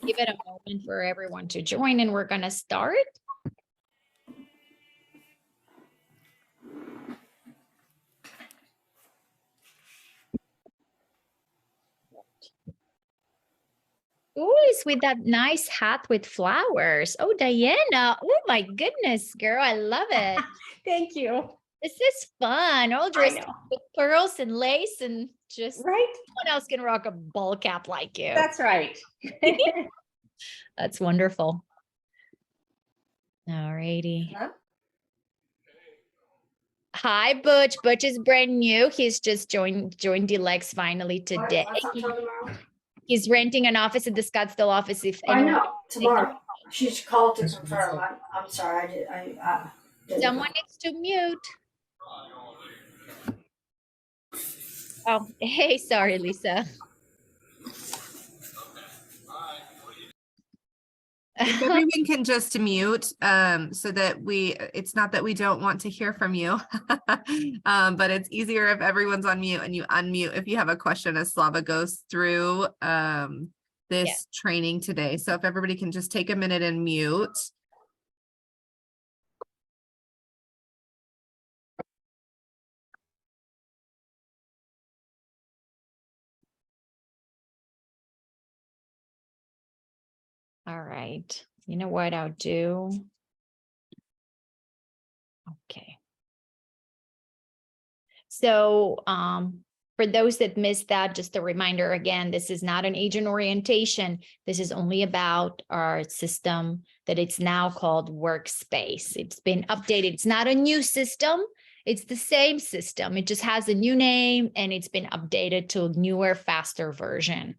Give it a moment for everyone to join and we're going to start. Who is with that nice hat with flowers? Oh, Diana. Oh, my goodness, girl. I love it. Thank you. This is fun. All dressed with pearls and lace and just right. Someone else can rock a ball cap like you. That's right. That's wonderful. All righty. Huh? Hi, Butch. Butch is brand new. He's just joined Lex finally today. He's renting an office at the Scottsdale office. If I know, tomorrow. She should call to confirm. I'm sorry, didn't someone needs to mute. Oh, hey, sorry, Lisa. If everyone can just mute, so that it's not that we don't want to hear from you, but it's easier if everyone's on mute and you unmute if you have a question as Slava goes through this training today. So if everybody can just take a minute and mute. All right. You know what I'll do? Okay. So for those that missed that, just a reminder again, this is not an agent orientation. This is only about our system that it's now called Workspace. It's been updated. It's not a new system. It's the same system. It just has a new name and it's been updated to a newer, faster version.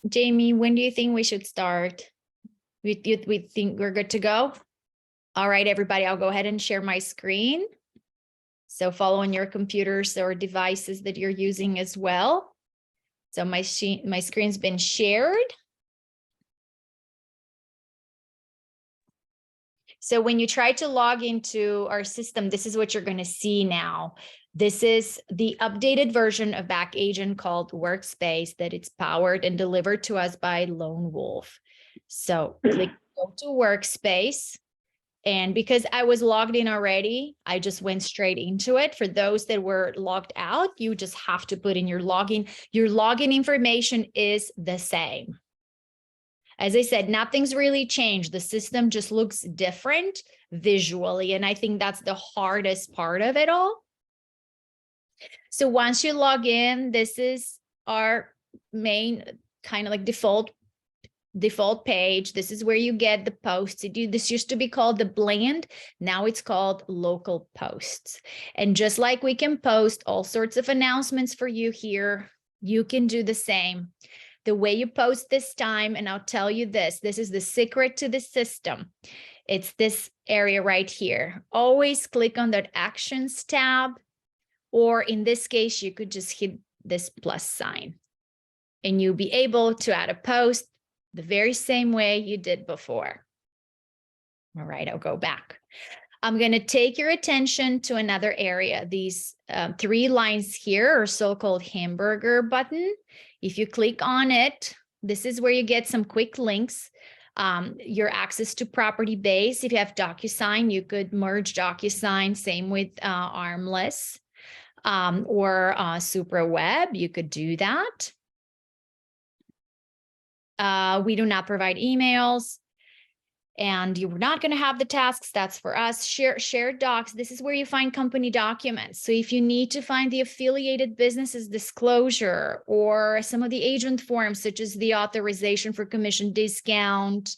Jamie, when do you think we should start? We think we're good to go? All right, everybody, I'll go ahead and share my screen. So follow on your computers or devices that you're using as well. So my screen's been shared. So when you try to log into our system, this is what you're going to see now. This is the updated version of Back Agent called Workspace that it's powered and delivered to us by Lone Wolf. So click go to Workspace. And because I was logged in already, I just went straight into it. For those that were logged out, you just have to put in your login. Your login information is the same. As I said, nothing's really changed. The system just looks different visually. And I think that's the hardest part of it all. So once you log in, this is our main kind of like default page. This is where you get the posts. This used to be called the blend. Now it's called local posts. And just like we can post all sorts of announcements for you here, you can do the same. The way you post this time, and I'll tell you this is the secret to the system. It's this area right here. Always click on that Actions tab, or in this case, you could just hit this plus sign and you'll be able to add a post the very same way you did before. All right, I'll go back. I'm going to take your attention to another area. These 3 lines here are so-called hamburger button. If you click on it, this is where you get some quick links. Your access to property base. If you have DocuSign, you could merge DocuSign, same with Armless or SupraWeb, you could do that. We do not provide emails. And you're not going to have the tasks. That's for us. Shared docs. This is where you find company documents. So if you need to find the affiliated businesses disclosure or some of the agent forms, such as the authorization for commission discount,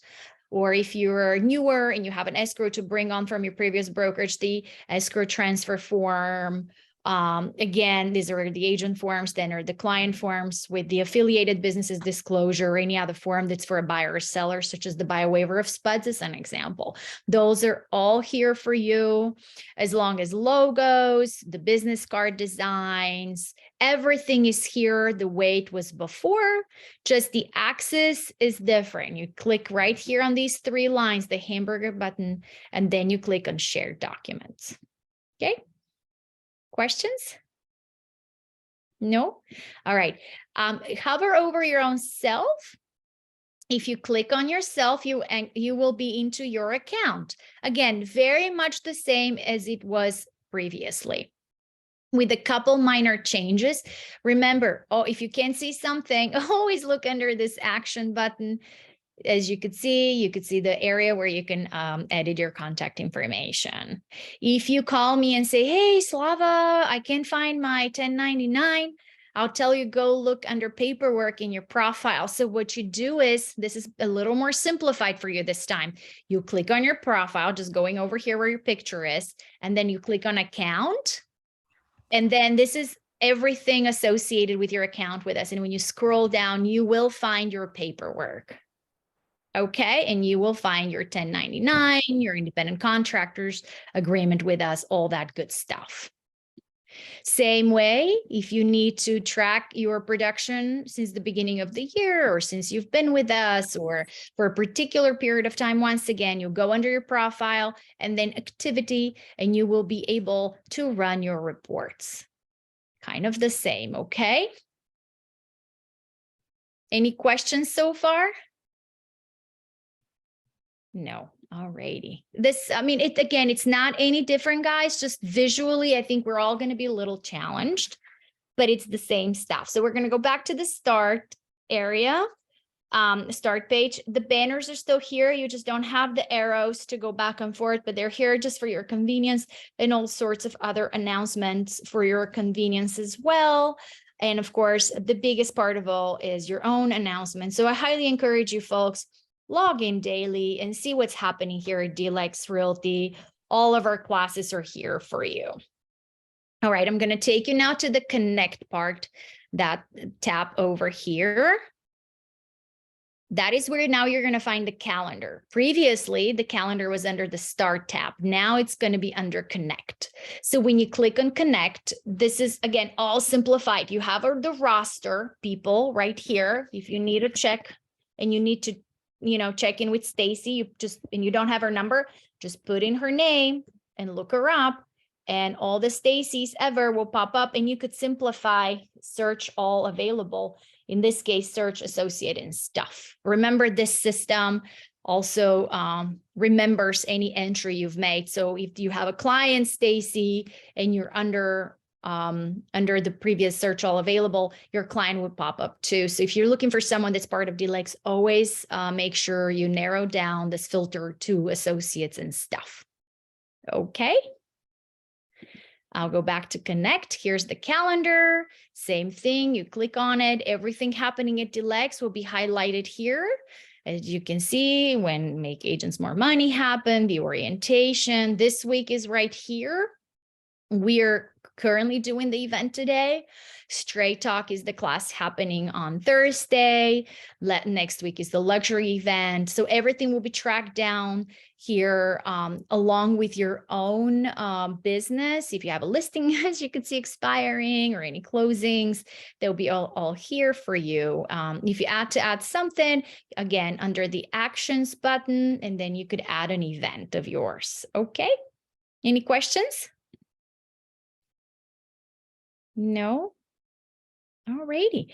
or if you're newer and you have an escrow to bring on from your previous brokerage, the escrow transfer form. Again, these are the agent forms, then are the client forms with the affiliated businesses disclosure, or any other form that's for a buyer or seller, such as the buy waiver of SPUDs as an example. Those are all here for you, as long as logos, the business card designs, everything is here the way it was before, just the axis is different. You click right here on these 3 lines, the hamburger button, and then you click on shared documents. Okay. Questions? No? All right. Hover over your own self. If you click on yourself, you will be into your account. Again, very much the same as it was previously, with a couple minor changes. Remember, if you can't see something, always look under this action button. As you could see the area where you can edit your contact information. If you call me and say, hey, Slava, I can't find my 1099, I'll tell you, go look under paperwork in your profile. So what you do is, this is a little more simplified for you this time. You click on your profile, just going over here where your picture is, and then you click on account. And then this is everything associated with your account with us. And when you scroll down, you will find your paperwork. Okay, and you will find your 1099, your independent contractors agreement with us, all that good stuff. Same way, if you need to track your production since the beginning of the year, or since you've been with us, or for a particular period of time, once again, you'll go under your profile and then activity, and you will be able to run your reports. Kind of the same, okay? Any questions so far? No. Alrighty. It's not any different, guys. Just visually, I think we're all going to be a little challenged, but it's the same stuff. So we're going to go back to the start area, start page. The banners are still here. You just don't have the arrows to go back and forth, but they're here just for your convenience, and all sorts of other announcements for your convenience as well. And of course, the biggest part of all is your own announcement. So I highly encourage you folks, log in daily and see what's happening here at DLX Realty. All of our classes are here for you. All right, I'm going to take you now to the connect part, that tab over here. That is where now you're going to find the calendar. Previously, the calendar was under the start tab. Now it's going to be under connect. So when you click on connect, this is, again, all simplified. You have the roster people right here. If you need a check and you need to check in with Stacy, and you don't have her number, just put in her name and look her up, and all the Stacys ever will pop up, and you could simplify search all available. In this case, search associated and stuff. Remember, this system also remembers any entry you've made. So if you have a client, Stacy, and you're under the previous search all available, your client would pop up too. So if you're looking for someone that's part of DLX, always make sure you narrow down this filter to associates and stuff. Okay. I'll go back to connect. Here's the calendar. Same thing. You click on it. Everything happening at DLX will be highlighted here. As you can see, when Make Agents More Money happen, the orientation this week is right here. We're currently doing the event today. Straight Talk is the class happening on Thursday. Next week is the luxury event. So everything will be tracked down here along with your own business. If you have a listing, as you can see, expiring or any closings, they'll be all here for you. If you add something, again, under the actions button, and then you could add an event of yours. Okay. Any questions? No? Alrighty.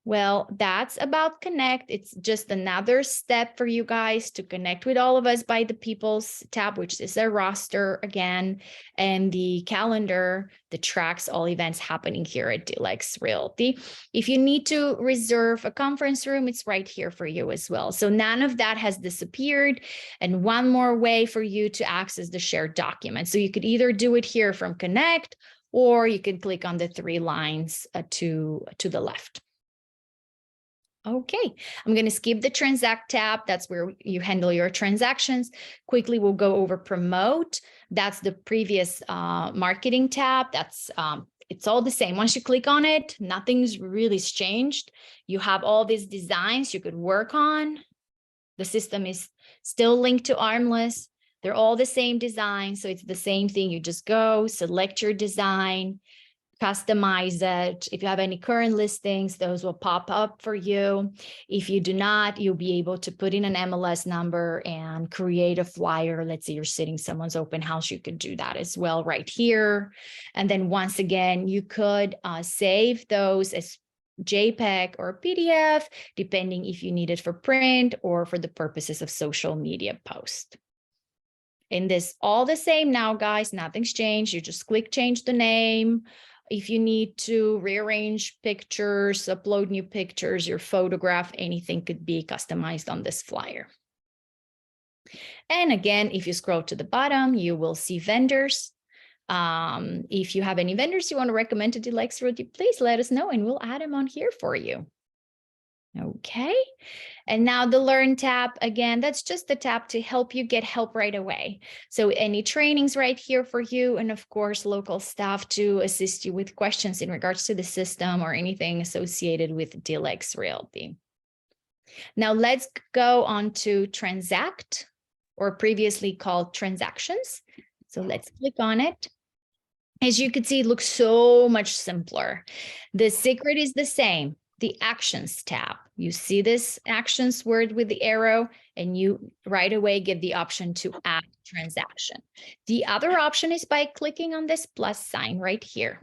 Well, that's about Connect. It's just another step for you guys to connect with all of us by the People's tab, which is their roster again, and the calendar that tracks all events happening here at DLX Realty. If you need to reserve a conference room, it's right here for you as well. So none of that has disappeared. And one more way for you to access the shared document. So you could either do it here from Connect, or you can click on the 3 lines to the left. Okay, I'm going to skip the Transact tab. That's where you handle your transactions. Quickly, we'll go over Promote. That's the previous Marketing tab. That's it's all the same. Once you click on it, nothing's really changed. You have all these designs you could work on. The system is still linked to Armless. They're all the same design, so it's the same thing. You just go, select your design, customize it. If you have any current listings, those will pop up for you. If you do not, you'll be able to put in an MLS number and create a flyer. Let's say you're sitting someone's open house, you could do that as well right here. And then once again, you could save those as JPEG or PDF, depending if you need it for print or for the purposes of social media post. And this all the same now, guys, nothing's changed. You just click change the name. If you need to rearrange pictures, upload new pictures, your photograph, anything could be customized on this flyer. And again, if you scroll to the bottom, you will see vendors. If you have any vendors you want to recommend to Deluxe Realty, please let us know and we'll add them on here for you. Okay, and now the Learn tab, again, that's just the tab to help you get help right away. So any trainings right here for you, and of course, local staff to assist you with questions in regards to the system or anything associated with Deluxe Realty. Now let's go on to Transact, or previously called Transactions. So let's click on it. As you can see, it looks so much simpler. The secret is the same. The Actions tab. You see this Actions word with the arrow, and you right away get the option to add transaction. The other option is by clicking on this plus sign right here,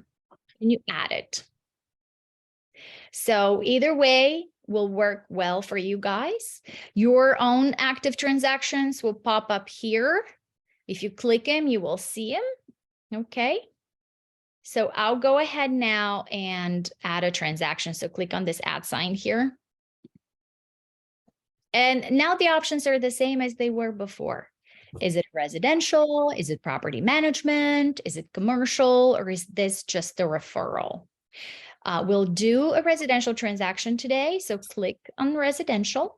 and you add it. So either way will work well for you guys. Your own active transactions will pop up here. If you click them, you will see them. Okay. So I'll go ahead now and add a transaction. So click on this add sign here. And now the options are the same as they were before. Is it residential? Is it property management? Is it commercial? Or is this just a referral? We'll do a residential transaction today. So click on residential.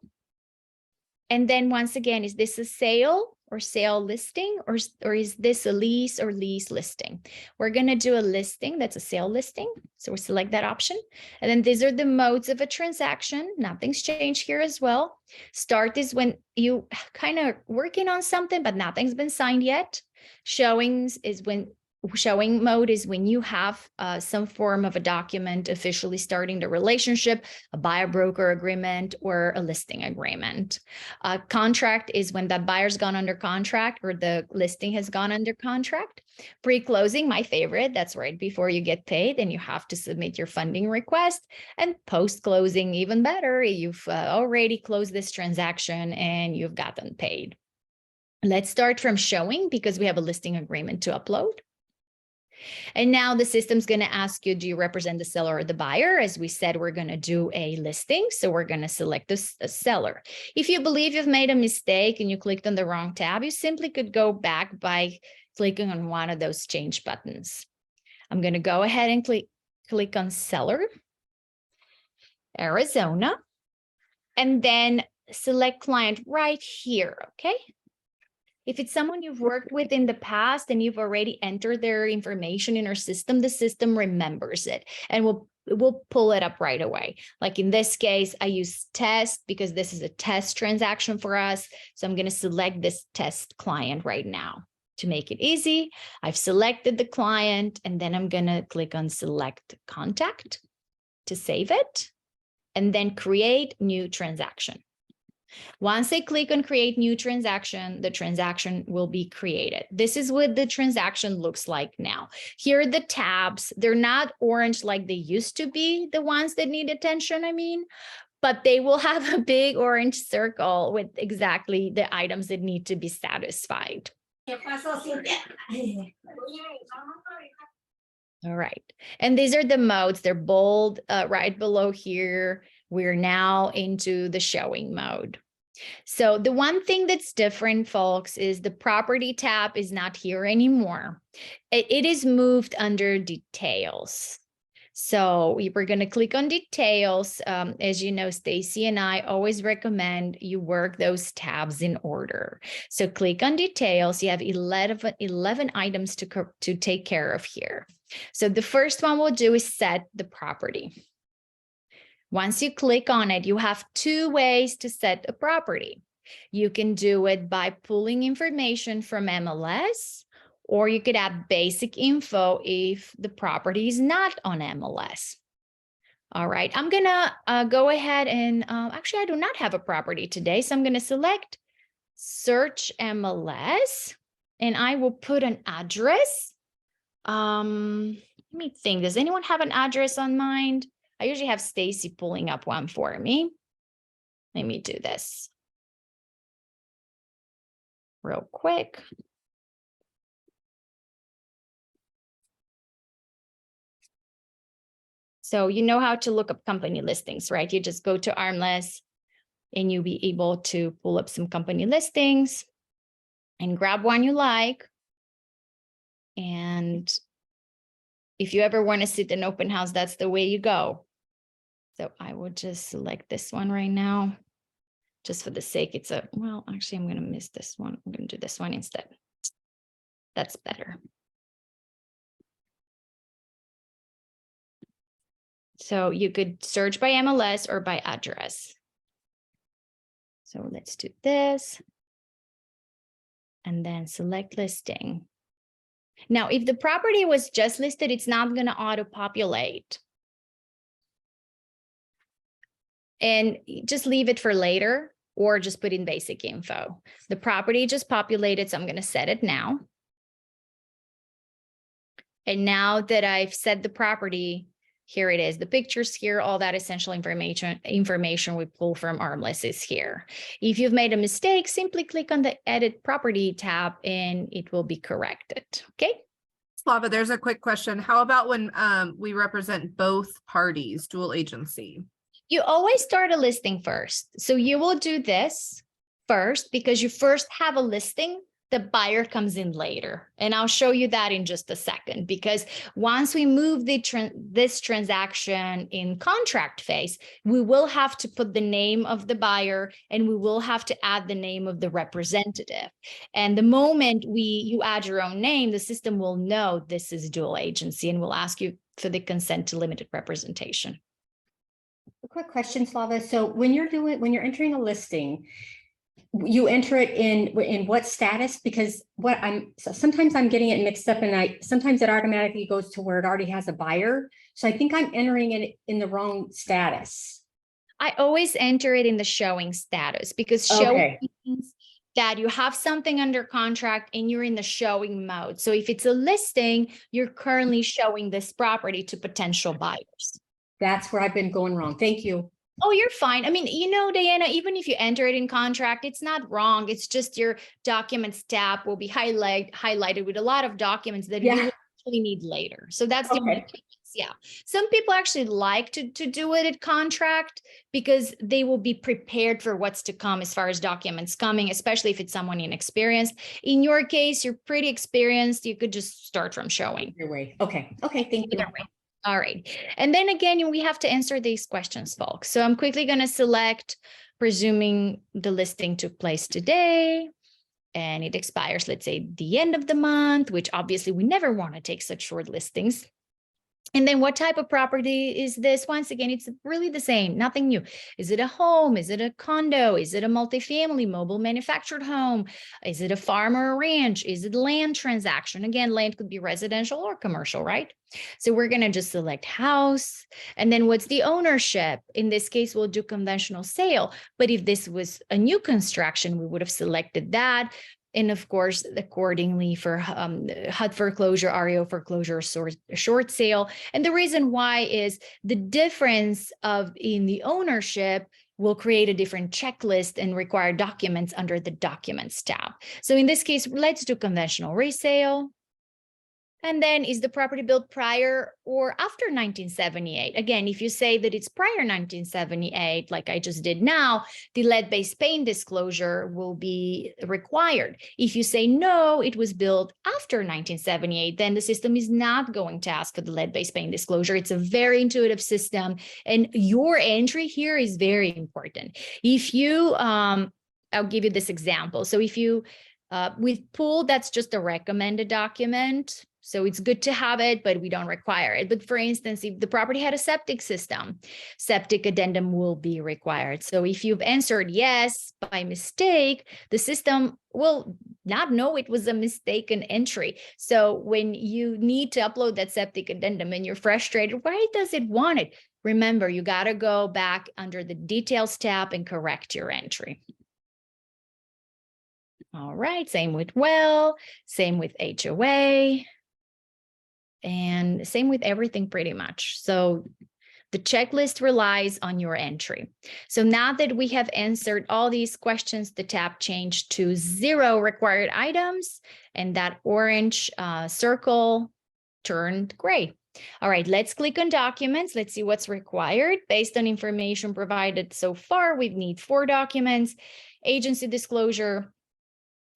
And then once again, is this a sale or sale listing, or is this a lease or lease listing? We're going to do a listing. That's a sale listing. So we select that option. And then these are the modes of a transaction. Nothing's changed here as well. Start is when you kind of working on something, but nothing's been signed yet. Showing mode is when you have some form of a document officially starting the relationship, a buyer-broker agreement, or a listing agreement. Contract is when that buyer's gone under contract or the listing has gone under contract. Pre-closing, my favorite, that's right before you get paid and you have to submit your funding request. And post-closing, even better, you've already closed this transaction and you've gotten paid. Let's start from showing because we have a listing agreement to upload. And now the system's going to ask you, do you represent the seller or the buyer? As we said, we're going to do a listing. So we're going to select the seller. If you believe you've made a mistake and you clicked on the wrong tab, you simply could go back by clicking on one of those change buttons. I'm going to go ahead and click on seller, Arizona, and then select client right here. Okay. If it's someone you've worked with in the past and you've already entered their information in our system, the system remembers it and will pull it up right away. Like in this case, I use test because this is a test transaction for us. So I'm going to select this test client right now to make it easy. I've selected the client and then I'm going to click on select contact to save it and then create new transaction. Once I click on create new transaction, the transaction will be created. This is what the transaction looks like now. Here are the tabs. They're not orange like they used to be, the ones that need attention, I mean, but they will have a big orange circle with exactly the items that need to be satisfied. All right. And these are the modes. They're bold right below here. We're now into the showing mode. So the one thing that's different, folks, is the property tab is not here anymore. It is moved under details. So we're going to click on details. As you know, Stacy and I always recommend you work those tabs in order. So click on details. You have 11 items to take care of here. So the first one we'll do is set the property. Once you click on it, you have two ways to set a property. You can do it by pulling information from MLS, or you could add basic info if the property is not on MLS. All right, I'm gonna go ahead and actually I do not have a property today, so I'm gonna select search MLS and I will put an address. Let me think, does anyone have an address on mind? I usually have Stacy pulling up one for me. Let me do this real quick. So you know how to look up company listings, right? You just go to Armless and you'll be able to pull up some company listings and grab one you like. And if you ever want to sit an open house, that's the way you go. So I will just select this one right now, just for the sake. It's a, well, actually, I'm going to miss this one. I'm going to do this one instead. That's better. So you could search by MLS or by address. So let's do this. And then select listing. Now, if the property was just listed, it's not going to auto-populate. And just leave it for later or just put in basic info. The property just populated, so I'm going to set it now. And now that I've set the property, here it is. The pictures here, all that essential information we pull from Armless is here. If you've made a mistake, simply click on the Edit Property tab and it will be corrected. Okay. Slava, there's a quick question. How about when we represent both parties, dual agency? You always start a listing first. So you will do this first because you first have a listing. The buyer comes in later. And I'll show you that in just a second, because once we move this transaction in contract phase, we will have to put the name of the buyer and we will have to add the name of the representative. And the moment you add your own name, the system will know this is dual agency and will ask you for the consent to limited representation. A quick question, Slava. So when you're entering a listing, you enter it in what status? Because sometimes I'm getting it mixed up, and sometimes it automatically goes to where it already has a buyer. So I think I'm entering it in the wrong status. I always enter it in the showing status, because showing means that you have something under contract and you're in the showing mode. So if it's a listing, you're currently showing this property to potential buyers. That's where I've been going wrong. Thank you. Oh, you're fine. I mean, you know, Diana, even if you enter it in contract, it's not wrong. It's just your documents tab will be highlighted with a lot of documents that you will actually need later. So that's the only difference. Yeah. Some people actually like to do it at contract because they will be prepared for what's to come as far as documents coming, especially if it's someone inexperienced. In your case, you're pretty experienced. You could just start from showing. Your way. Okay. Thank you. All right. And then again, we have to answer these questions, folks. So I'm quickly going to select, presuming the listing took place today and it expires, let's say, the end of the month, which obviously we never want to take such short listings. And then what type of property is this? Once again, it's really the same, nothing new. Is it a home? Is it a condo? Is it a multifamily mobile manufactured home? Is it a farm or a ranch? Is it land transaction? Again, land could be residential or commercial, right? So we're going to just select house. And then what's the ownership? In this case, we'll do conventional sale. But if this was a new construction, we would have selected that. And of course, accordingly for HUD foreclosure, REO foreclosure, short sale. And the reason why is the difference in the ownership will create a different checklist and require documents under the documents tab. So in this case, let's do conventional resale. And then is the property built prior or after 1978? Again, if you say that it's prior 1978, like I just did now, the lead-based paint disclosure will be required. If you say no, it was built after 1978, then the system is not going to ask for the lead-based paint disclosure. It's a very intuitive system, and your entry here is very important. If you, I'll give you this example. So if you With pool, that's just a recommended document. So it's good to have it, but we don't require it. But for instance, if the property had a septic system, septic addendum will be required. So if you've answered yes by mistake, the system will not know it was a mistaken entry. So when you need to upload that septic addendum and you're frustrated, why does it want it? Remember, you got to go back under the details tab and correct your entry. All right, same with well, same with HOA, and same with everything pretty much. So the checklist relies on your entry. So now that we have answered all these questions, the tab changed to 0 required items, and that orange circle turned gray. All right, let's click on documents. Let's see what's required. Based on information provided so far, we need 4 documents: agency disclosure,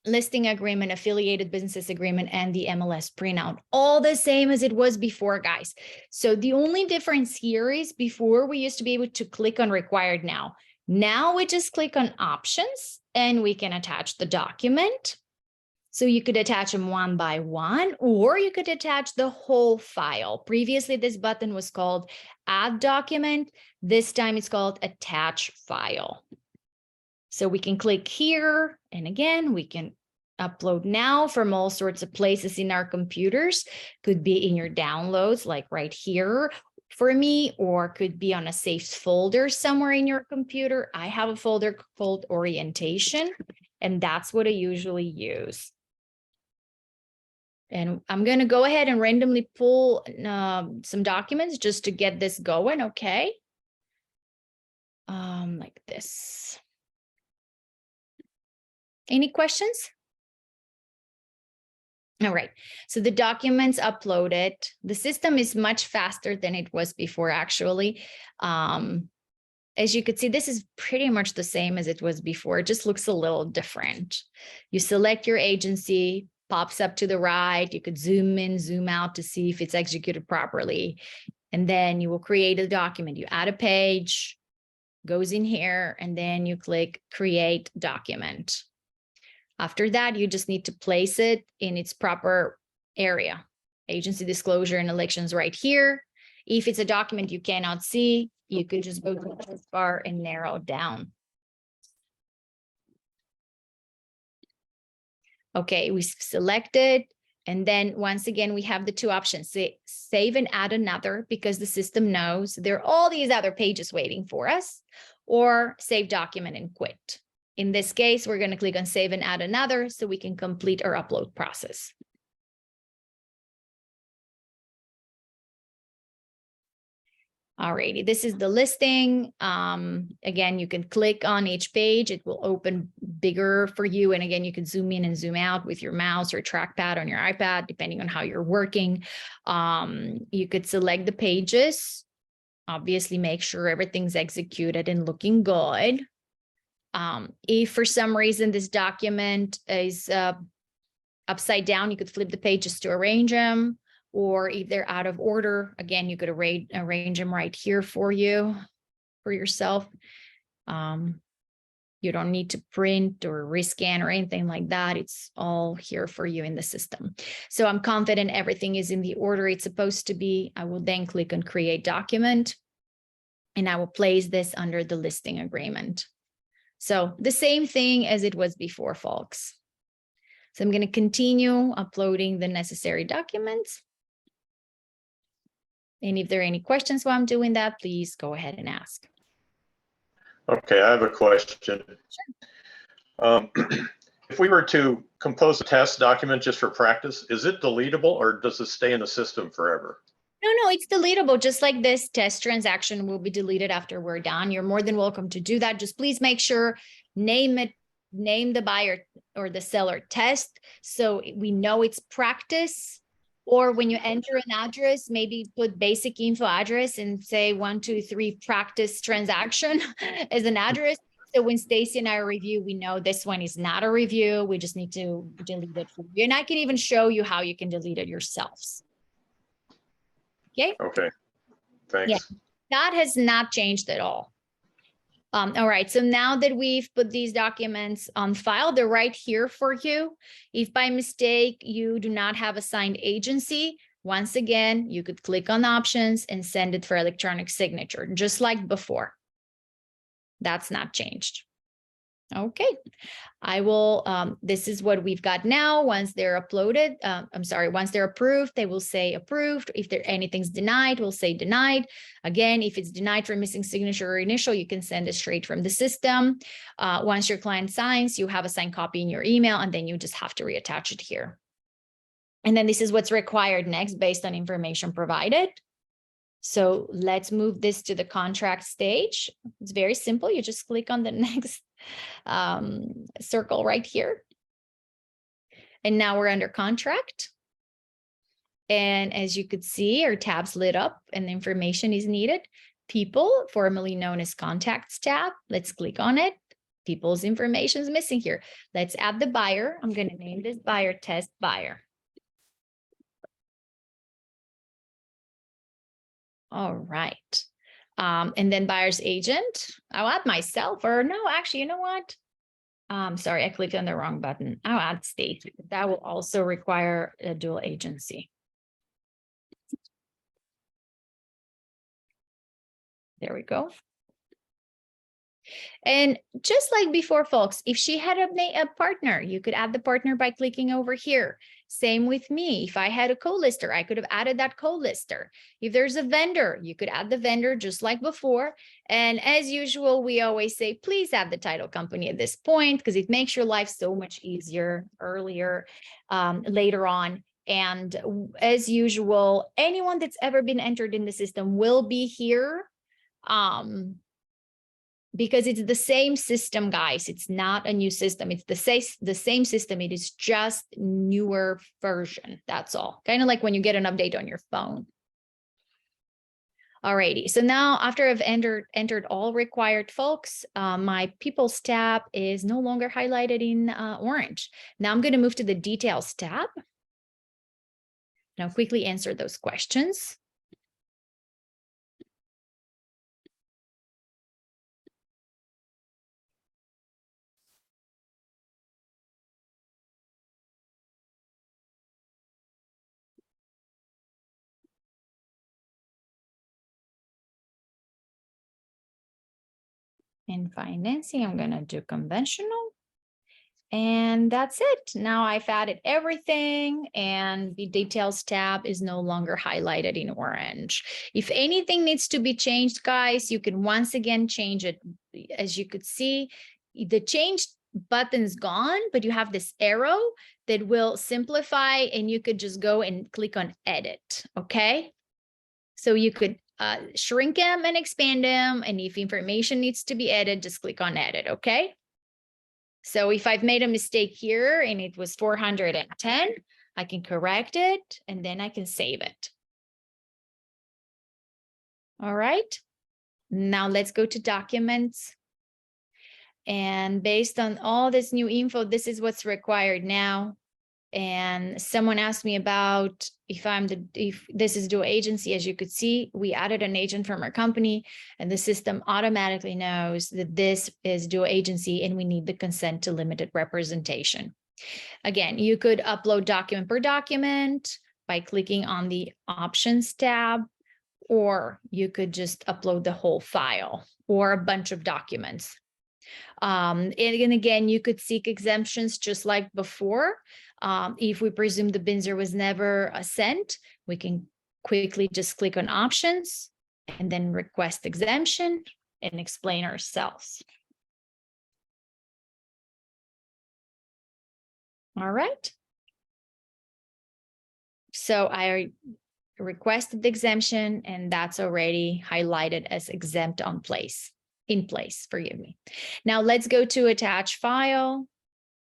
listing agreement, affiliated businesses agreement, and the MLS printout. All the same as it was before, guys. So the only difference here is before we used to be able to click on required now. Now we just click on options and we can attach the document. So you could attach them one by one, or you could attach the whole file. Previously, this button was called add document. This time it's called attach file. So we can click here, and again, we can upload now from all sorts of places in our computers. Could be in your downloads, like right here for me, or could be on a saved folder somewhere in your computer. I have a folder called orientation, and that's what I usually use. And I'm going to go ahead and randomly pull some documents just to get this going, okay? Like this. Any questions? All right, so the documents uploaded. The system is much faster than it was before, actually. As you could see, this is pretty much the same as it was before. It just looks a little different. You select your agency, pops up to the right. You could zoom in, zoom out to see if it's executed properly. And then you will create a document. You add a page, goes in here, and then you click create document. After that, you just need to place it in its proper area. Agency disclosure and elections right here. If it's a document you cannot see, you could just go to the search bar and narrow down. Okay, we selected. And then once again, we have the 2 options: save and add another, because the system knows there are all these other pages waiting for us, or save document and quit. In this case, we're going to click on save and add another so we can complete our upload process. Alrighty, this is the listing. Again, you can click on each page. It will open bigger for you. And again, you can zoom in and zoom out with your mouse or trackpad on your iPad, depending on how you're working. You could select the pages. Obviously, make sure everything's executed and looking good. If for some reason this document is upside down, you could flip the pages to arrange them. Or if they're out of order, again, you could arrange them right here for you, for yourself. You don't need to print or rescan or anything like that. It's all here for you in the system. So I'm confident everything is in the order it's supposed to be. I will then click on create document, and I will place this under the listing agreement. So the same thing as it was before, folks. So I'm going to continue uploading the necessary documents. And if there are any questions while I'm doing that, please go ahead and ask. Okay, I have a question. Sure. If we were to compose a test document just for practice, is it deletable or does it stay in the system forever? No, it's deletable. Just like this test transaction will be deleted after we're done. You're more than welcome to do that. Just please make sure, name the buyer or the seller test, so we know it's practice. Or when you enter an address, maybe put basic info address and say 123 practice transaction as an address. So when Stacy and I review, we know this one is not a review. We just need to delete it for you. And I can even show you how you can delete it yourselves. Okay. Okay, thanks. Yeah, that has not changed at all. All right, so now that we've put these documents on file, they're right here for you. If by mistake you do not have a signed agency, once again, you could click on options and send it for electronic signature, just like before. That's not changed. Okay, I will, this is what we've got now. Once they're uploaded, once they're approved, they will say approved. If there anything's denied, we'll say denied. Again, if it's denied for missing signature or initial, you can send it straight from the system. Once your client signs, you have a signed copy in your email, and then you just have to reattach it here. And then this is what's required next based on information provided. So let's move this to the contract stage. It's very simple. You just click on the next circle right here. And now we're under contract. And as you could see, our tabs lit up and the information is needed. People, formerly known as contacts tab. Let's click on it. People's information is missing here. Let's add the buyer. I'm going to name this buyer test buyer. All right. And then buyer's agent. I'll add myself, or no, actually, you know what? Sorry, I clicked on the wrong button. I'll add state. That will also require a dual agency. There we go. And just like before, folks, if she had a partner, you could add the partner by clicking over here. Same with me. If I had a co-lister, I could have added that co-lister. If there's a vendor, you could add the vendor just like before. And as usual, we always say, please add the title company at this point, because it makes your life so much easier earlier, later on. And as usual, anyone that's ever been entered in the system will be here. Because it's the same system, guys. It's not a new system. It's the same system. It is just newer version. That's all. Kind of like when you get an update on your phone. Alrighty. So now after I've entered all required folks, my People's tab is no longer highlighted in orange. Now I'm going to move to the Details tab. Now quickly answer those questions. In financing, I'm going to do conventional. And that's it. Now I've added everything, and the Details tab is no longer highlighted in orange. If anything needs to be changed, guys, you can once again change it. As you could see, the change button's gone, but you have this arrow that will simplify, and you could just go and click on edit. Okay. So you could shrink them and expand them. And if information needs to be added, just click on edit. Okay. So if I've made a mistake here and it was 410, I can correct it and then I can save it. All right. Now let's go to documents. And based on all this new info, this is what's required now. And someone asked me about if this is dual agency. As you could see, we added an agent from our company, and the system automatically knows that this is dual agency and we need the consent to limited representation. Again, you could upload document per document by clicking on the options tab, or you could just upload the whole file or a bunch of documents. And again, you could seek exemptions just like before. If we presume the BINSR was never sent, we can quickly just click on options and then request exemption and explain ourselves. All right. So I requested the exemption, and that's already highlighted as exempt in place, forgive me. Now let's go to attach file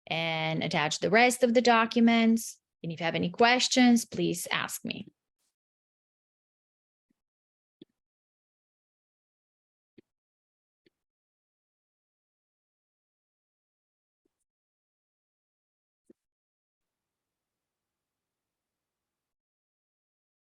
and attach the rest of the documents. And if you have any questions, please ask me.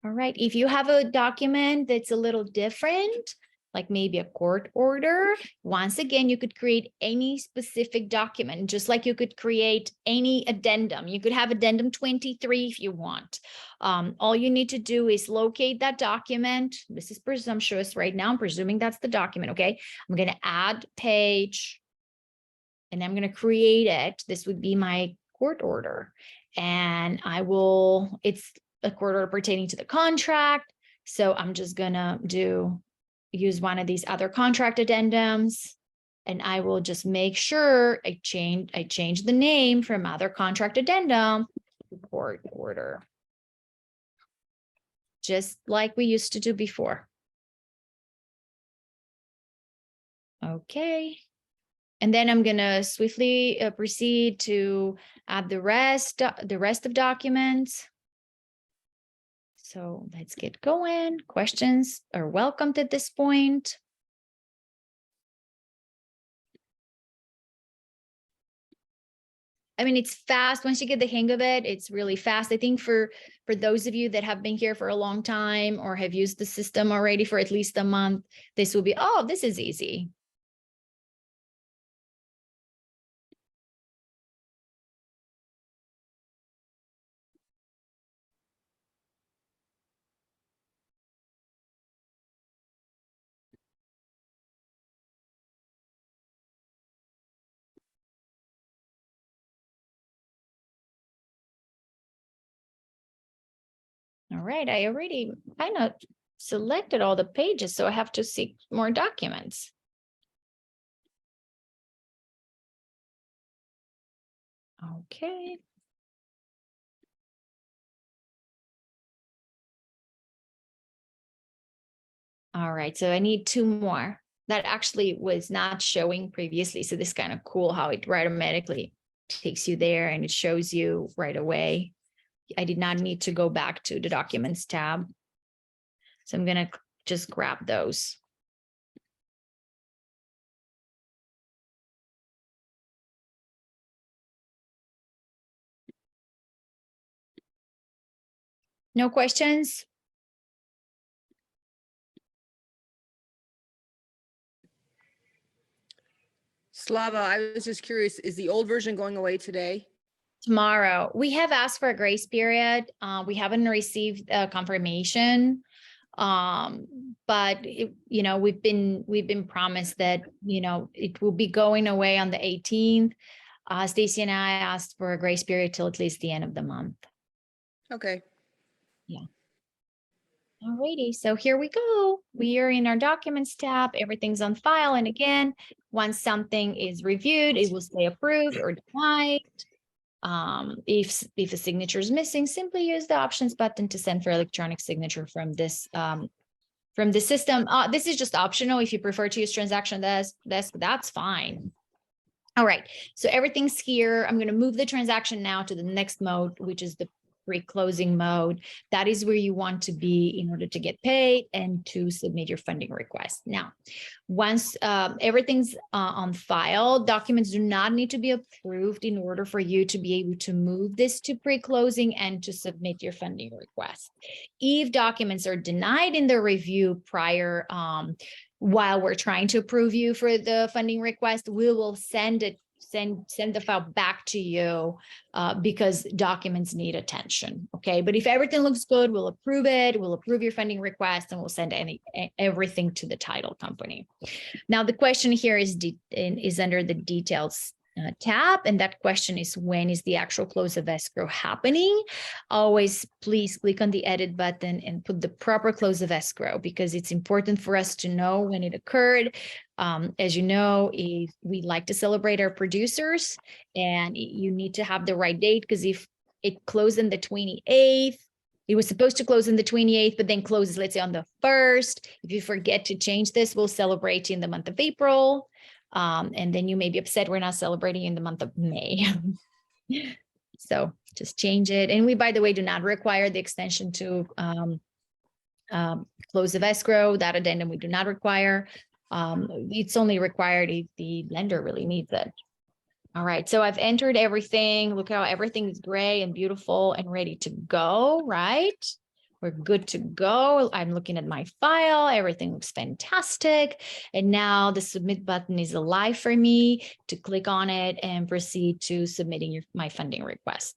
All right, if you have a document that's a little different, like maybe a court order. Once again, you could create any specific document, just like you could create any addendum. You could have addendum 23 if you want. All you need to do is locate that document. This is presumptuous right now. I'm presuming that's the document. Okay. I'm going to add page and I'm going to create it. This would be my court order. And it's a court order pertaining to the contract. So I'm just going to use one of these other contract addendums, and I will just make sure I change the name from other contract addendum to court order, just like we used to do before. Okay. And then I'm going to swiftly proceed to add the rest of documents. So let's get going. Questions are welcomed at this point. I mean, it's fast. Once you get the hang of it, it's really fast. I think for those of you that have been here for a long time or have used the system already for at least a month, this will be, oh, this is easy. All right, I already kind of selected all the pages, so I have to see more documents. Okay. All right, so I need 2 more. That actually was not showing previously, so this is kind of cool how it automatically takes you there and it shows you right away. I did not need to go back to the Documents tab. So I'm going to just grab those. No questions? Slava, I was just curious, is the old version going away today? Tomorrow. We have asked for a grace period. We haven't received a confirmation. But we've been promised that, it will be going away on the 18th. Stacy and I asked for a grace period till at least the end of the month. Okay. Alrighty, so here we go. We are in our Documents tab. Everything's on file. And again, once something is reviewed, it will say approved or denied. If a signature is missing, simply use the options button to send for electronic signature from this from the system. This is just optional. If you prefer to use transaction desk, that's fine. All right, so everything's here. I'm going to move the transaction now to the next mode, which is the pre-closing mode. That is where you want to be in order to get paid and to submit your funding request. Now, once everything's on file, documents do not need to be approved in order for you to be able to move this to pre-closing and to submit your funding request. If documents are denied in the review prior, while we're trying to approve you for the funding request, we will send the file back to you because documents need attention. Okay, but if everything looks good, we'll approve it. We'll approve your funding request and we'll send everything to the title company. Now the question here is under the details tab, and that question is, when is the actual close of escrow happening? Always please click on the edit button and put the proper close of escrow, because it's important for us to know when it occurred. As you know, if we like to celebrate our producers, and you need to have the right date, because if it closed on the 28th, it was supposed to close on the 28th, but then closes, let's say, on the 1st. If you forget to change this, we'll celebrate in the month of April. And then you may be upset we're not celebrating in the month of May. So just change it. And we, by the way, do not require the extension to close of escrow. That addendum we do not require. It's only required if the lender really needs it. All right, so I've entered everything. Look how everything is gray and beautiful and ready to go, right? We're good to go. I'm looking at my file. Everything looks fantastic. And now the submit button is alive for me to click on it and proceed to submitting my funding request.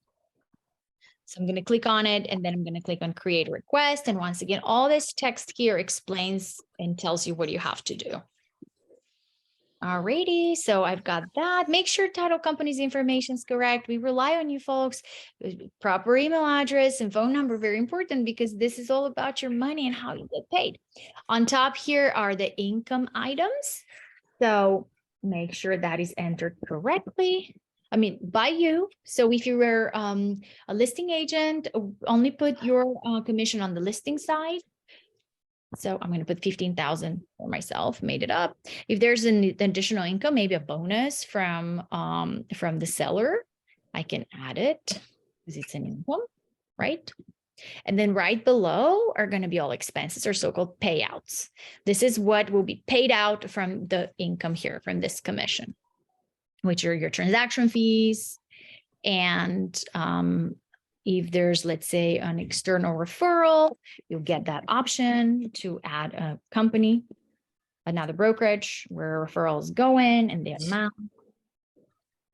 So I'm going to click on it, and then I'm going to click on create a request. And once again, all this text here explains and tells you what you have to do. Alrighty, so I've got that. Make sure title company's information is correct. We rely on you folks. Proper email address and phone number, very important, because this is all about your money and how you get paid. On top here are the income items. So make sure that is entered correctly. I mean, by you. So if you were a listing agent, only put your commission on the listing side. So I'm going to put 15,000 for myself, made it up. If there's an additional income, maybe a bonus from the seller, I can add it because it's an income, right? And then right below are going to be all expenses, or so-called payouts. This is what will be paid out from the income here, from this commission, which are your transaction fees. And if there's, let's say, an external referral, you'll get that option to add a company, another brokerage where a referral is going and the amount.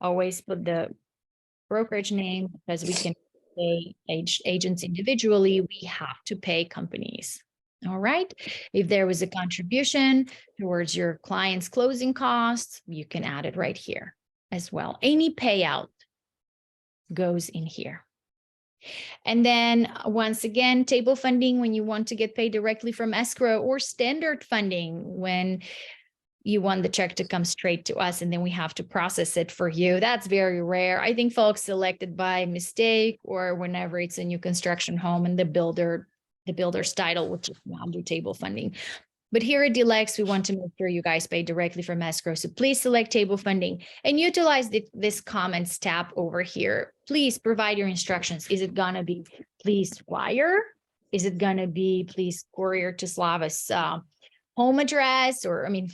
Always put the brokerage name, because we can pay agents individually. We have to pay companies. All right. If there was a contribution towards your client's closing costs, you can add it right here as well. Any payout goes in here. And then once again, table funding when you want to get paid directly from escrow, or standard funding when you want the check to come straight to us and then we have to process it for you. That's very rare. I think folks select it by mistake, or whenever it's a new construction home and the builder's title, which is not do table funding. But here at Deluxe, we want to make sure you guys pay directly from escrow. So please select table funding and utilize this comments tab over here. Please provide your instructions. Is it gonna be please wire? Is it gonna be please courier to Slava's home address? Or, I mean,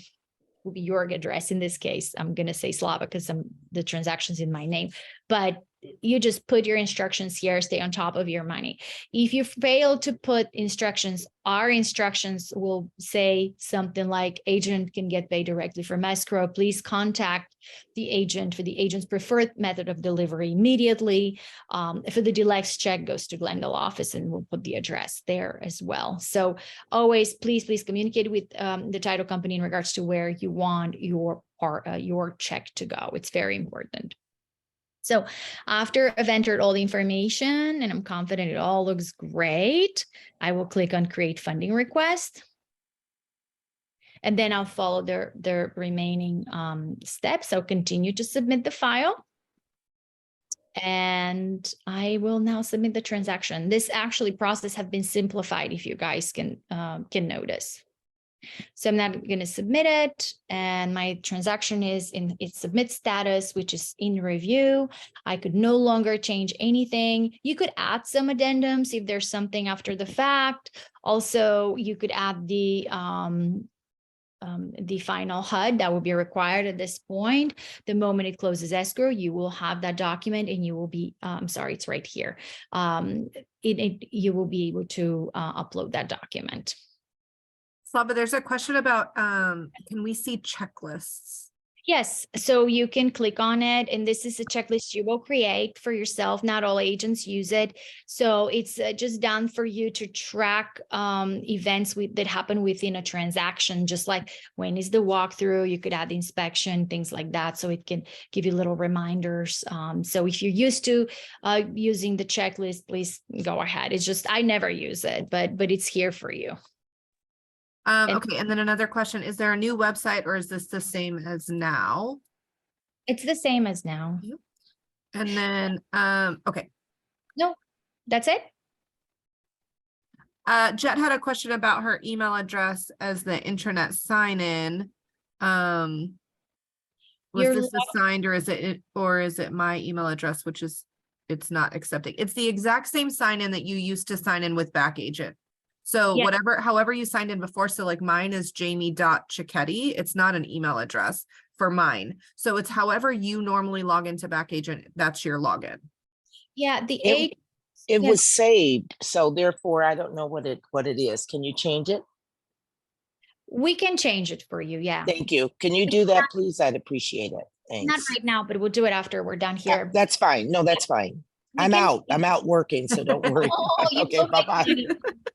will be your address in this case. I'm gonna say Slava because the transaction's in my name, but you just put your instructions here, stay on top of your money. If you fail to put instructions, our instructions will say something like agent can get paid directly from escrow. Please contact the agent for the agent's preferred method of delivery immediately. For the Deluxe check goes to Glendale office, and we'll put the address there as well. So always, please communicate with the title company in regards to where you want your check to go. It's very important. So after I've entered all the information and I'm confident it all looks great, I will click on create funding request. And then I'll follow the remaining steps. I'll continue to submit the file. And I will now submit the transaction. This actually process have been simplified, if you guys can notice. So I'm not going to submit it, and my transaction is in its submit status, which is in review. I could no longer change anything. You could add some addendums if there's something after the fact. Also, you could add the final HUD that will be required at this point. The moment it closes escrow, you will have that document, and you will be, I'm sorry, it's right here. You will be able to upload that document. Slava, there's a question about, can we see checklists? Yes, so you can click on it, and this is a checklist you will create for yourself. Not all agents use it. So it's just done for you to track events that happen within a transaction, just like when is the walkthrough, you could add the inspection, things like that. So it can give you little reminders. So if you're used to using the checklist, please go ahead. It's just, I never use it, but it's here for you. Okay, and then another question, is there a new website, or is this the same as now? It's the same as now. And then, okay. No, that's it. Jet had a question about her email address as the intranet sign-in. Was this assigned, or is it my email address, which is, it's not accepting. It's the exact same sign-in that you used to sign in with Back Agent. So Yeah. however you signed in before, so like mine is jamie.cicchetti. It's not an email address for mine. So it's however you normally log into Back Agent, that's your login. Yeah, It Yeah. was saved, so therefore I don't know what it is. Can you change it? We can change it for you. Yeah. Thank you. Can you do that, please? I'd appreciate it. Not Thanks. right now, but we'll do it after we're done here. That's fine. No, that's fine. We I'm can- out. I'm out working, so don't worry. Oh, you Okay, will make bye-bye. money.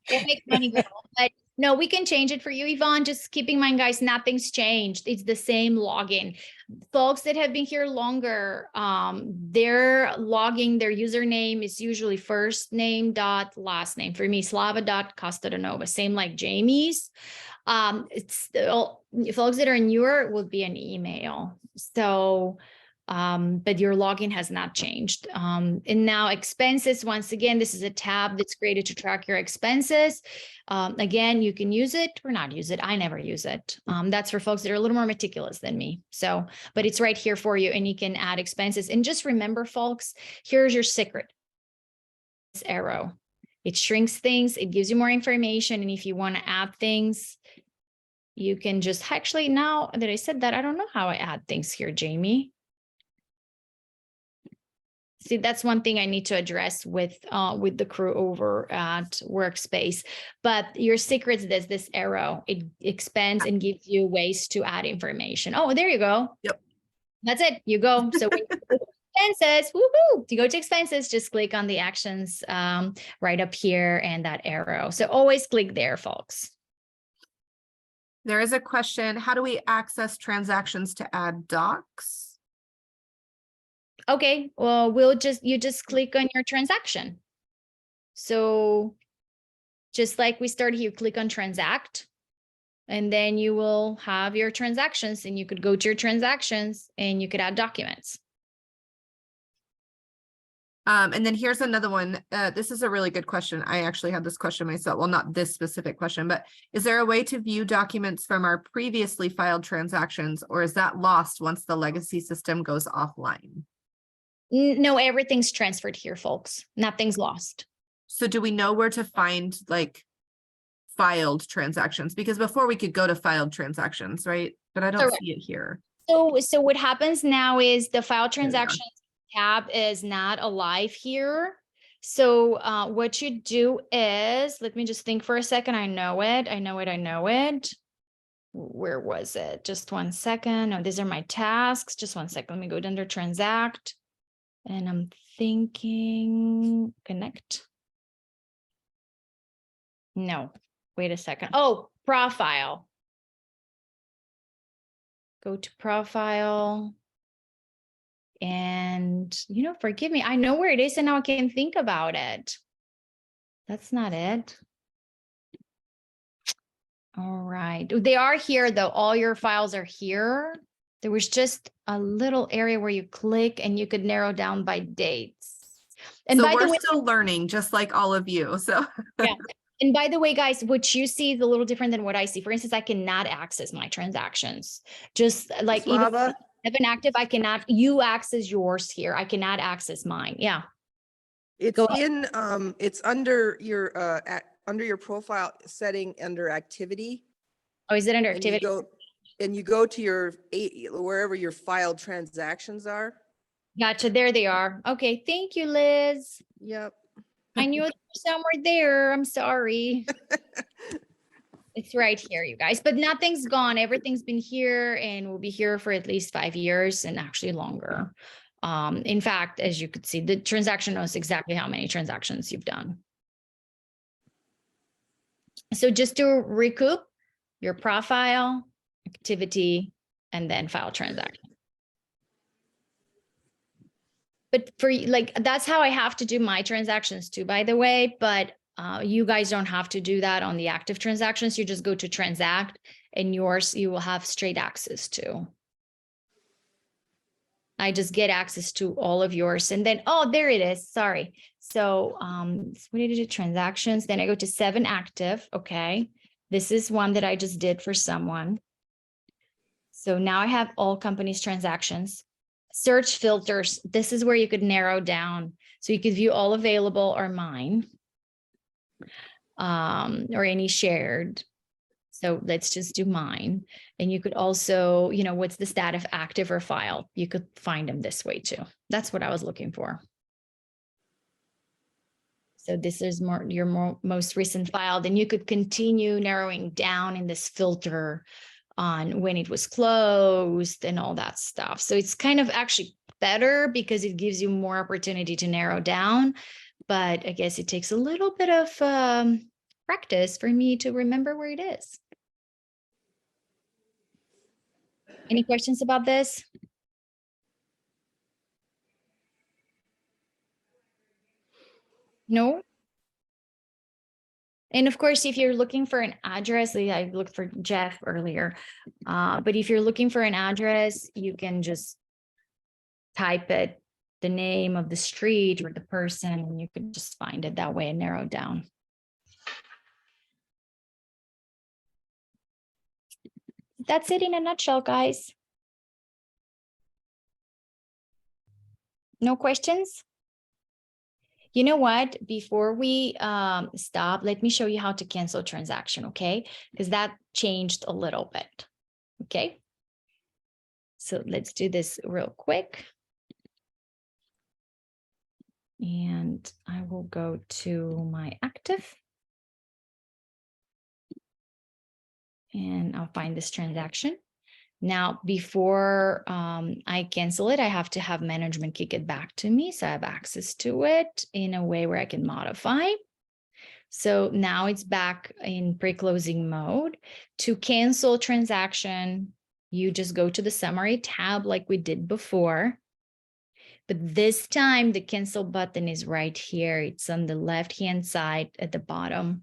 You'll make money, girl. But no, we can change it for you, Yvonne. Just keep in mind, guys, nothing's changed. It's the same login. Folks that have been here longer, their logging, their username is usually first name dot last name. For me, Slava dot Costadanova, same like Jamie's. It's still folks that are newer, it would be an email. So but your login has not changed. And now expenses, once again, this is a tab that's created to track your expenses. Again, you can use it or not use it. I never use it. That's for folks that are a little more meticulous than me. So, but it's right here for you and you can add expenses. And just remember, folks, here's your secret. This arrow. It shrinks things. It gives you more information. And if you want to add things, you can just actually, now that I said that, I don't know how I add things here, Jamie. See, that's one thing I need to address with the crew over at Workspace. But your secrets, there's this arrow. It expands and gives you ways to add information. Oh, there you go. Yep. That's it. You go. So when you go to expenses, woohoo, to go to expenses, just click on the actions right up here and that arrow. So always click there, folks. There is a question. How do we access transactions to add docs? Okay, well, you just click on your transaction. So just like we started here, click on transact, and then you will have your transactions and you could go to your transactions and you could add documents. And then here's another one. This is a really good question. I actually had this question myself. Well, not this specific question, but is there a way to view documents from our previously filed transactions, or is that lost once the legacy system goes offline? No, everything's transferred here, folks. Nothing's lost. So do we know where to find like filed transactions? Because before we could go to filed transactions, right? But I don't Correct. see it here. So what happens now is the file we are. transactions tab is not alive here. So what you do is, let me just think for a second. I know it. Where was it? Just 1 second. No, these are my tasks. Just 1 second. Let me go under transact. And I'm thinking connect. No, wait a second. Oh, profile. Go to profile. And, forgive me. I know where it is and now I can think about it. That's not it. All right. They are here though. All your files are here. There was just a little area where you click and you could narrow down by dates. And So by the we're way, still learning, just like all of you. So yeah. And by the way, guys, what you see is a little different than what I see. For instance, I cannot access my transactions. Just like even if I Slava, have an active, I cannot, you access yours here. I cannot access mine. Yeah. it's Go ahead. in, it's under your profile setting under activity. Oh, is it under And you activity? go, and you go to your wherever your filed transactions are. Gotcha. There they are. Okay. Thank you, Liz. Yep. I knew it was somewhere there. I'm sorry. It's right here, you guys, but nothing's gone. Everything's been here and will be here for at least 5 years and actually longer. In fact, as you could see, the transaction knows exactly how many transactions you've done. So just to recoup, your profile, activity, and then file transaction. But for like, that's how I have to do my transactions too, by the way, but you guys don't have to do that on the active transactions. You just go to transact and yours, you will have straight access to. I just get access to all of yours. And then, oh, there it is. Sorry. So what did I do? Transactions. Then I go to 7 active. Okay. This is one that I just did for someone. So now I have all companies' transactions. Search filters. This is where you could narrow down. So you could view all available or mine. Or any shared. So let's just do mine. And you could also, what's the status of active or file? You could find them this way too. That's what I was looking for. So this is your most recent file. Then you could continue narrowing down in this filter on when it was closed and all that stuff. So it's kind of actually better because it gives you more opportunity to narrow down. But I guess it takes a little bit of practice for me to remember where it is. Any questions about this? No? And of course, if you're looking for an address, like I looked for Jeff earlier, but if you're looking for an address, you can just type it, the name of the street or the person, and you can just find it that way and narrow it down. That's it in a nutshell, guys. No questions? You know what? Before we stop, let me show you how to cancel a transaction, okay? Because that changed a little bit, okay? So let's do this real quick. And I will go to my active. And I'll find this transaction. Now, before I cancel it, I have to have management kick it back to me. So I have access to it in a way where I can modify. So now it's back in pre-closing mode. To cancel transaction, you just go to the summary tab like we did before. But this time the cancel button is right here. It's on the left-hand side at the bottom.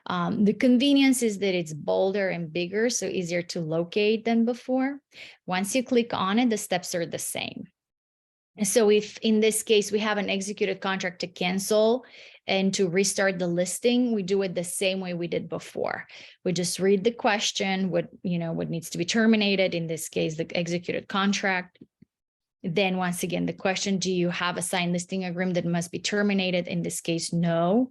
The convenience is that it's bolder and bigger, so easier to locate than before. Once you click on it, the steps are the same. So if in this case we have an executed contract to cancel and to restart the listing, we do it the same way we did before. We just read the question, what needs to be terminated, in this case, the executed contract. Then once again, the question, do you have a signed listing agreement that must be terminated? In this case, no.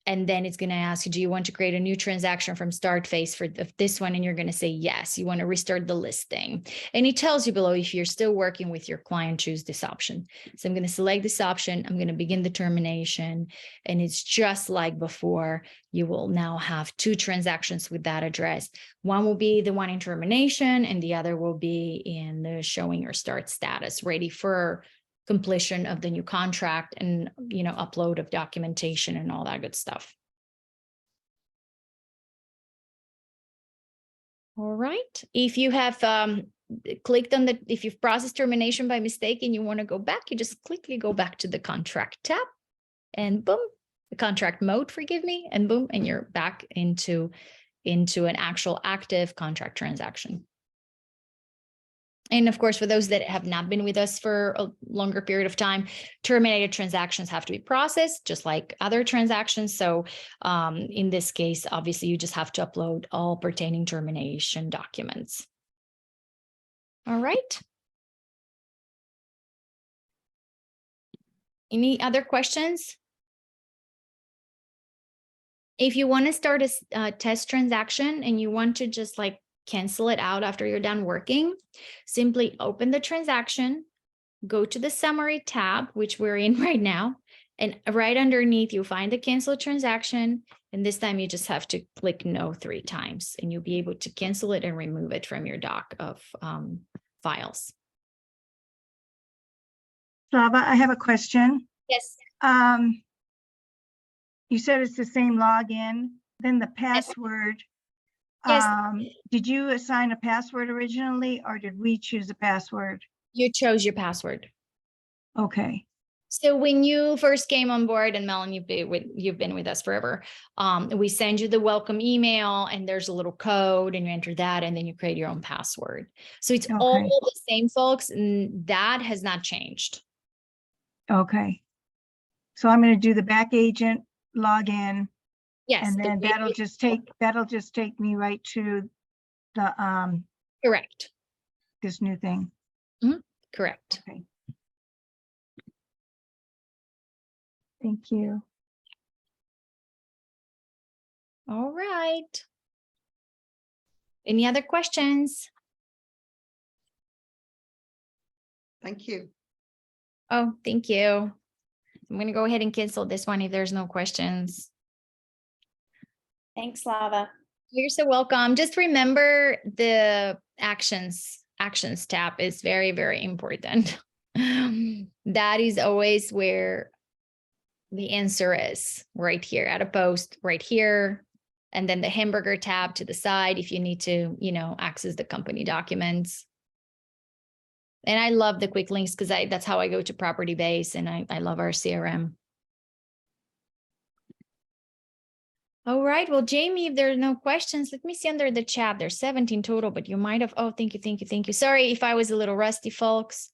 And then it's going to ask you, do you want to create a new transaction from start phase for this one? And you're going to say, yes, you want to restart the listing. And it tells you below, if you're still working with your client, choose this option. So I'm going to select this option. I'm going to begin the termination. And it's just like before. You will now have two transactions with that address. One will be the one in termination, and the other will be in the showing or start status, ready for completion of the new contract and upload of documentation and all that good stuff. All right. If you have clicked on if you've processed termination by mistake and you want to go back, you just quickly go back to the contract tab and boom, the contract mode, forgive me, and boom, and you're back into an actual active contract transaction. And of course, for those that have not been with us for a longer period of time, terminated transactions have to be processed just like other transactions. So in this case, obviously, you just have to upload all pertaining termination documents. All right. Any other questions? If you want to start a test transaction and you want to just like cancel it out after you're done working, simply open the transaction, go to the summary tab, which we're in right now, and right underneath you'll find the cancel transaction. And this time you just have to click no 3 times and you'll be able to cancel it and remove it from your doc of files. Slava, I have a question. Yes. You said it's the same login, then the password. Yes. Did you assign a password originally, or did we choose a password? You chose your password. Okay. So when you first came on board, and Melon, you've been with us forever, we send you the welcome email and there's a little code and you enter that and then you create your own password. So it's all the same, folks, and that has not changed. Okay. So I'm going to do the back agent login. Yes. And then that'll just take me right to the correct. this new thing. Mm-hmm. Correct. Okay. Thank you. All right. Any other questions? Thank you. Oh, thank you. I'm gonna go ahead and cancel this one if there's no questions. Thanks, Slava. You're so welcome. Just remember the actions tab is very, very important. That is always where the answer is, right here at a post, right here. And then the hamburger tab to the side if you need to, access the company documents. And I love the quick links because that's how I go to Property Base, and I love our CRM. All right. Well, Jamie, if there are no questions, let me see under the chat. There's 17 total, but you might have. Oh, thank you. Sorry if I was a little rusty, folks.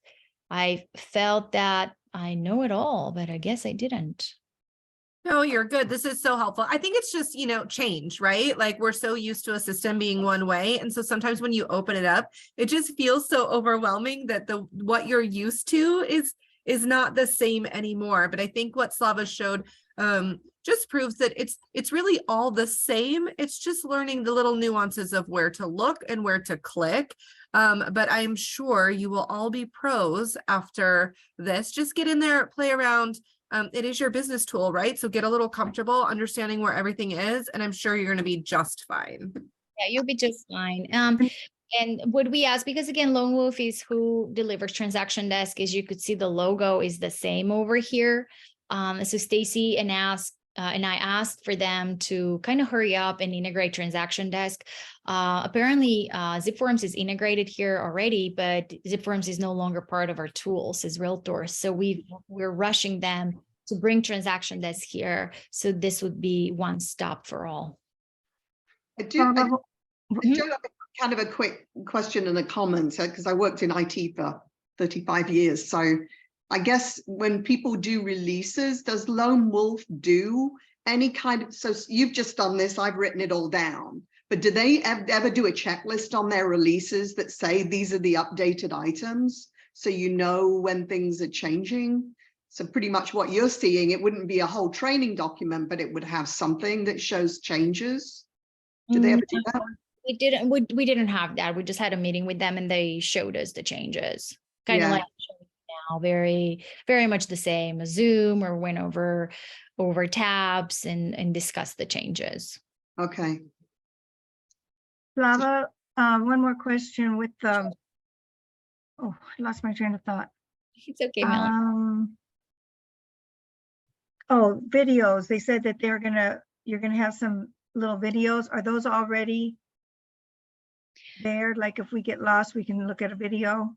I felt that I know it all, but I guess I didn't. No, you're good. This is so helpful. I think it's just, change, right? Like we're so used to a system being one way. And so sometimes when you open it up, it just feels so overwhelming that what you're used to is not the same anymore. But I think what Slava showed just proves that it's really all the same. It's just learning the little nuances of where to look and where to click. But I'm sure you will all be pros after this. Just get in there, play around. It is your business tool, right? So get a little comfortable understanding where everything is, and I'm sure you're going to be just fine. Yeah, you'll be just fine. And what we ask, because again, Lone Wolf is who delivers Transaction Desk, as you could see, the logo is the same over here. So Stacy and I asked for them to kind of hurry up and integrate Transaction Desk. Apparently, ZipForms is integrated here already, but ZipForms is no longer part of our tools as realtors. So we're rushing them to bring Transaction Desk here. So this would be one stop for all. I do have kind of a quick question and a comment, because I worked in IT for 35 years. So I guess when people do releases, does Lone Wolf do any kind of, so you've just done this, I've written it all down, but do they ever do a checklist on their releases that say these are the updated items? So you know when things are changing? So pretty much what you're seeing, it wouldn't be a whole training document, but it would have something that shows changes. Do they ever do that? We didn't have that. We just had a meeting with them and they showed us the changes. Kind of like now, very, very much the same as Zoom, or went over tabs and discussed the changes. Okay. Slava, one more question with the, oh, I lost my train of thought. It's okay, Melanie. Oh, videos. They said that you're gonna have some little videos. Are those already there? Like if we get lost, we can look at a video.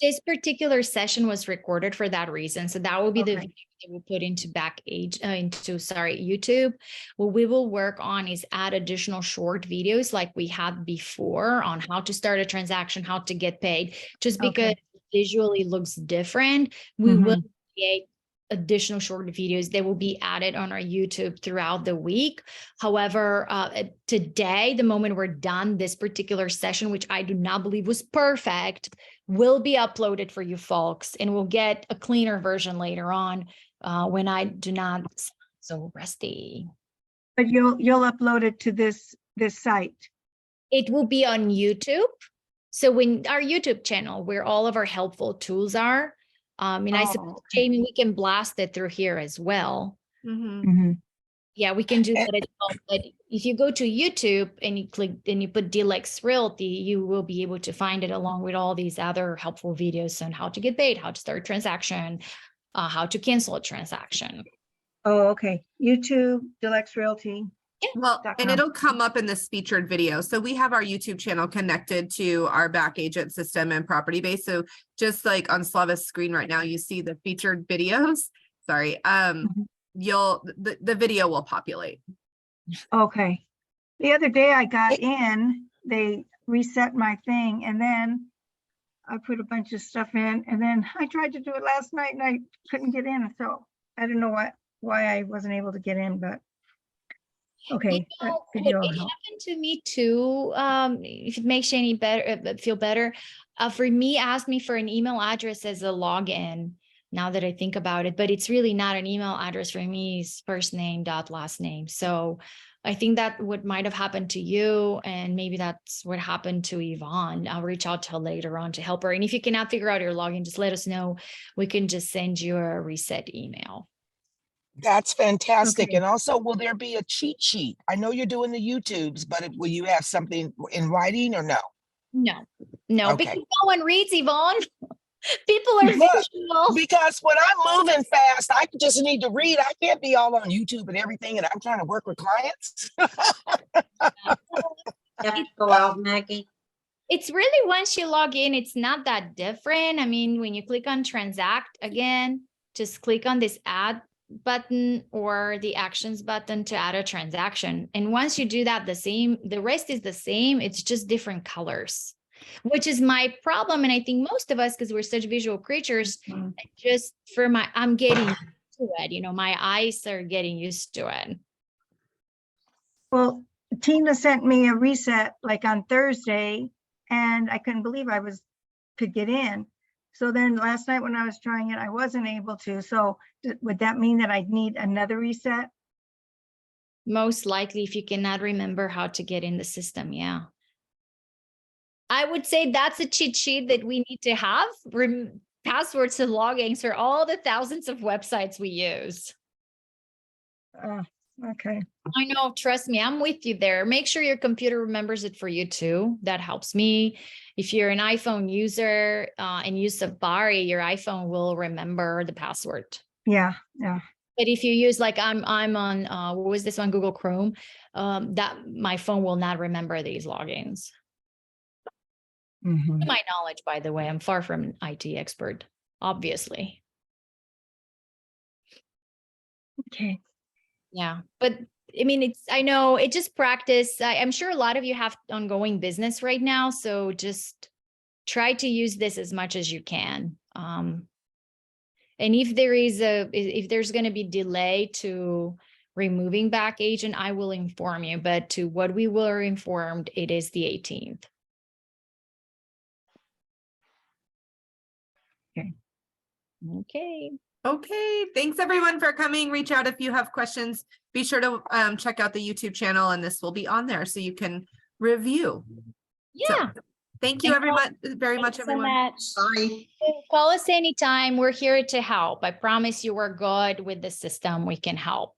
This particular session was recorded for that reason. So that will be the Okay. video that we'll put into YouTube. What we will work on is add additional short videos like we had before on how to start a transaction, how to get paid. Just because Okay. it visually looks different, we will create additional short videos that will be added on our YouTube throughout the week. However, today, the moment we're done this particular session, which I do not believe was perfect, will be uploaded for you folks, and we'll get a cleaner version later on when I do not sound so rusty. But you'll upload it to this site. It will be on YouTube. So when our YouTube channel, where all of our helpful tools are, and I suppose, Jamie, we can blast it through here as well. Yeah, we can do that as well. But if you go to YouTube and you click and you put Dlex Realty, you will be able to find it along with all these other helpful videos on how to get paid, how to start a transaction, how to cancel a transaction. Oh, okay. YouTube, Dlex Realty. Well, and it'll come up in this featured video. So we have our YouTube channel connected to our back agent system and Property Base. So just like on Slava's screen right now, you see the featured videos. Sorry. The video will populate. Okay. The other day I got in, they reset my thing, and then I put a bunch of stuff in, and then I tried to do it last night and I couldn't get in. So I don't know why I wasn't able to get in, but okay. That video will It help. happened to me too. If it makes you any better, feel better. For me, asked me for an email address as a login. Now that I think about it, but it's really not an email address for me. It's first name dot last name. So I think that what might have happened to you, and maybe that's what happened to Yvonne. I'll reach out to her later on to help her. And if you cannot figure out your login, just let us know. We can just send you a reset email. That's fantastic. Okay. And also, will there be a cheat sheet? I know you're doing the YouTubes, but will you have something in writing or no? No, no, Okay. because no one reads, Yvonne. People are Look, visual. because when I'm moving fast, I just need to read. I can't be all on YouTube and everything, and I'm trying to work with clients. You have to go out, Maggie. It's really once you log in, it's not that different. I mean, when you click on transact again, just click on this add button or the actions button to add a transaction. And once you do that, the rest is the same. It's just different colors, which is my problem. And I think most of us, because we're such visual creatures, just I'm getting used to it. You know, my eyes are getting used to it. Well, Tina sent me a reset like on Thursday, and I couldn't believe could get in. So then last night when I was trying it, I wasn't able to. So would that mean that I'd need another reset? Most likely, if you cannot remember how to get in the system, yeah. I would say that's a cheat sheet that we need to have, passwords and logins for all the thousands of websites we use. Okay. I know, trust me, I'm with you there. Make sure your computer remembers it for you too. That helps me. If you're an iPhone user and use Safari, your iPhone will remember the password. Yeah, yeah. But if you use like I'm on what was this on Google Chrome, that my phone will not remember these logins. Mhm. To my knowledge, by the way, I'm far from an IT expert, obviously. Okay. Yeah, but I mean, I know it just practice. I'm sure a lot of you have ongoing business right now, so just try to use this as much as you can. And if there's going to be delay to removing back agent, I will inform you. But to what we were informed, it is the 18th. Okay. Okay. Okay, thanks everyone for coming. Reach out if you have questions. Be sure to check out the YouTube channel, and this will be on there so you can review. Yeah. So, thank you everyone very much, Thanks so everyone. much. Bye. Call us anytime. We're here to help. I promise you we're good with the system. We can help.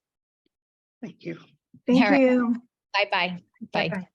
Thank you. Thank All right. you. Bye-bye. Bye. Bye-bye.